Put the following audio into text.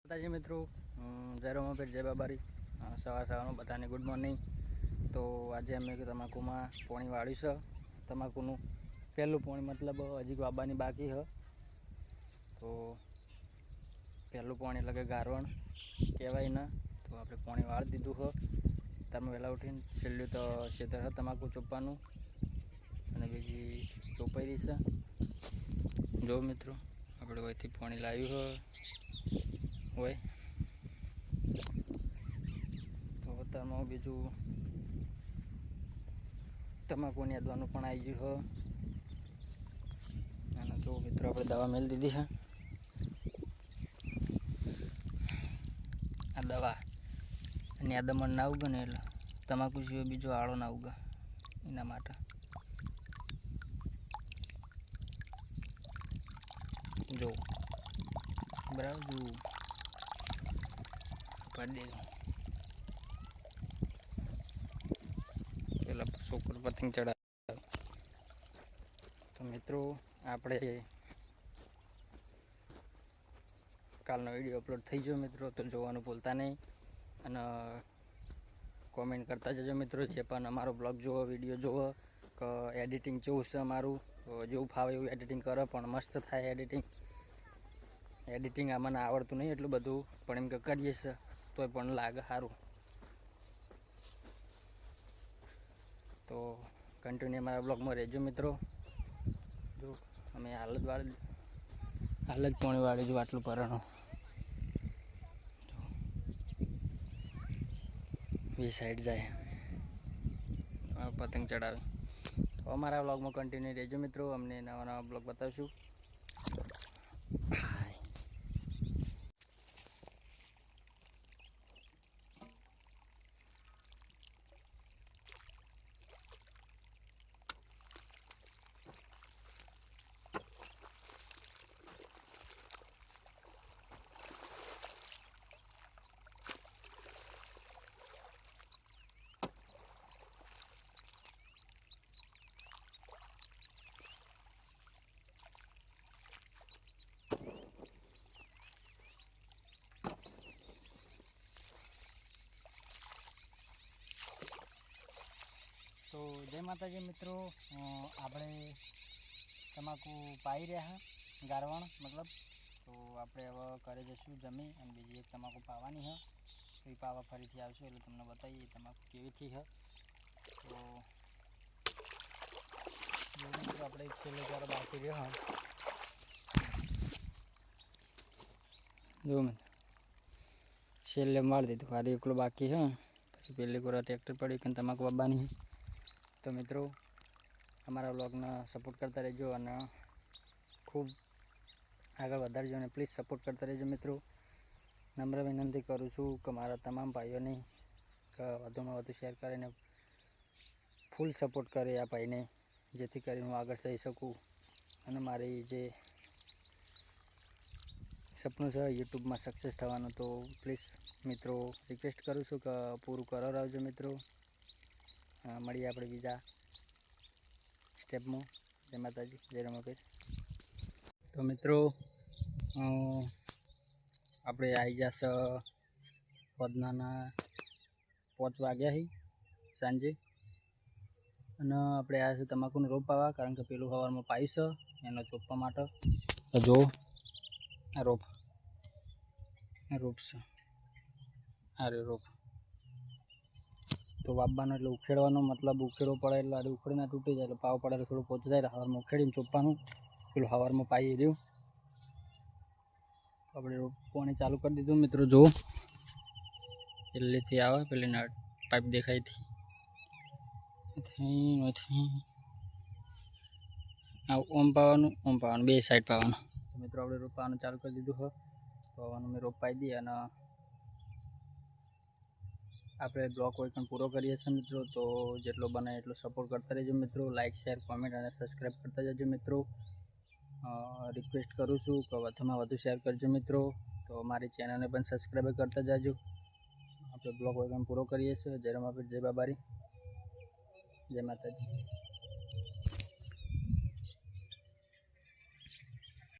માતાજી મિત્રો, જય રમાપીર, જય બાબારી. સવારનું બધાને ગુડ મોર્નિંગ. તો આજે અમે તમાકુમાં પોણી વાળ્યું છે. તમાકુનું પહેલું પોણી મતલબ હજી બાબાની બાકી છે. તો પહેલું પોણી એટલે કે ગારવણ કહેવાય ને, તો આપણે પોણી વાળી દીધું છે. તમે વહેલા ઉઠીને છેલ્લું તો ખેતર છે તમાકુ ચોપવાનું, અને બીજી ચોપાઈ છે. જો મિત્રો, આપણે અહીંથી પોણી લાવ્યું હોય તો અત્યારમાં બીજું તમાકુ નેદવાનું પણ આવી ગયું છે. અને જો મિત્રો, આપણે દવા મેળી દીધી છે. આ દવા નેદમણ ના ઉગે ને એટલે તમાકુ સિવાય બીજો આળો ના ઉગે, એના માટે. જો બરાબર, જો કરી દે પેલા છોકરો પતંગ ચડાવે. તો મિત્રો, આપણે કાલનો વિડીયો અપલોડ થઈ ગયો મિત્રો, તો જોવાનું ભૂલતા નહીં. અને કોમેન્ટ કરતા જજો મિત્રો, જે પણ અમારો બ્લોગ જુઓ, વિડીયો જુઓ કે એડિટિંગ જેવું છે અમારું, તો જેવું ફાવે એવું એડિટિંગ કરો, પણ મસ્ત થાય એડિટિંગ અમને આવડતું નહીં એટલું બધું, પણ એમ કે કરીએ છે તોય પણ લાગે સારું. તો કન્ટિન્યુ અમારા બ્લોગમાં રહેજો મિત્રો. જો અમે હાલ જ પોણી વાળી જો આટલું પરણો બે સાઈડ જાય પતંગ ચડાવે. તો અમારા બ્લોગમાં કન્ટિન્યુ રહેજો મિત્રો, અમને નવા નવા બ્લોગ બતાવશું. તો જય માતાજી મિત્રો, આપણે તમાકુ પાઈ રહ્યા ગારવણ મતલબ. તો આપણે હવે ઘરે જઈશું જમી, અને બીજી એક તમાકુ પાવાની છે. તો એ પાવા ફરીથી આવશું એટલે તમને બતાવીએ તમાકુ કેવીથી છે. તો મિત્રો, આપણે એક છેલ્લે ચારો બાકી રહ્યો જો મિત્રો, છેલ્લે મારી દીધું, હારી એકલો બાકી છે. પછી પહેલી કોરા ટ્રેક્ટર પડી કે તમાકુ બાબાની. તો મિત્રો, અમારા વ્લોગને સપોર્ટ કરતા રહેજો, અને ખૂબ આગળ વધારજો, અને પ્લીઝ સપોર્ટ કરતા રહેજો મિત્રો. નમ્ર વિનંતી કરું છું કે મારા તમામ ભાઈઓને કે વધુમાં વધુ શેર કરીને ફૂલ સપોર્ટ કરે આ ભાઈને, જેથી કરીને હું આગળ જઈ શકું અને મારી જે સપનું છે યુટ્યુબમાં સક્સેસ થવાનું. તો પ્લીઝ મિત્રો, રિક્વેસ્ટ કરું છું કે પૂરું કરો રહેજો મિત્રો. મળીએ આપણે બીજા સ્ટેપમાં. જય માતાજી, જય રમાપીર. તો મિત્રો, આપણે આવી જશે વધનાના 5 વાગ્યા સાંજે, અને આપણે આવ્યા છે તમાકુનું રોપ પાવા, કારણ કે પેલું સવારમાં પાયું છે એનો ચોપવા માટે. તો જો આ રોપ છે, આ રોપ તો વાવવાનો એટલે ઉખેડવાનો, મતલબ ઉખેડવો પડે એટલે આડે ઉખેડી ના તૂટી જાય, એટલે પાવ પડે એટલે થોડું પોચી જાય. સવારમાં ઉખેડીને ચોપવાનું, પેલું સવારમાં પાઈ રહ્યું. આપણે પાણી ચાલુ કરી દીધું મિત્રો. જો પહેલેથી આવે, પેલી પાઇપ દેખાય ઓમ પાવાનું બે સાઈડ પાવાનું. મિત્રો, આપણે રોપાવાનું ચાલુ કરી દીધું હોય તો હવાનું મેં રોપાઈ દઈએ, અને આપણે બ્લોગ કોઈ પણ પૂરો કરીએ છીએ મિત્રો. તો જેટલો બને એટલો સપોર્ટ કરતા રહેજો મિત્રો. લાઇક, શેર, કોમેન્ટ અને સબસ્ક્રાઈબ કરતા જજો મિત્રો. રિક્વેસ્ટ કરું છું કે વધુમાં વધુ શેર કરજો મિત્રો. તો મારી ચેનલને પણ સબસ્ક્રાઈબ કરતા જાજો. આપણે બ્લોગ કોઈ પણ પૂરો કરીએ છીએ. જય રમાપીર, જય બાબારી, જય માતાજી.